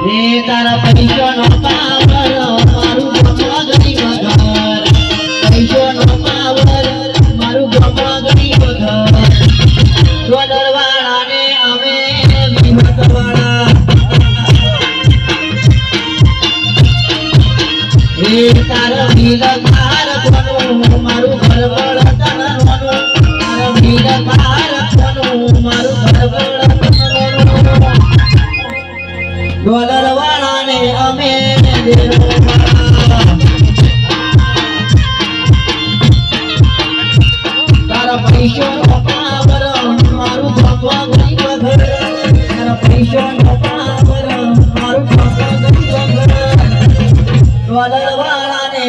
એ તારા પૈસાનો પાવર મારું ગમવા ગરીબ ઘર પૈસાનો પાવર મારું ગમવા ગરીબ ઘર ડોલરવાળાને અમે વિહતવાળા એ તારા મિલકાર કોનું મારું ઘર બળતણ તારા મિલકાર કોનું મારું ઘર બળતણ ડોલરવાળાને અમે તારા પૈસાનો પાવર મારું ભગવા ગરીબ ઘર તારા પૈસાનો પાવર મારું ભગવા ગરીબ ઘર ડોલરવાળાને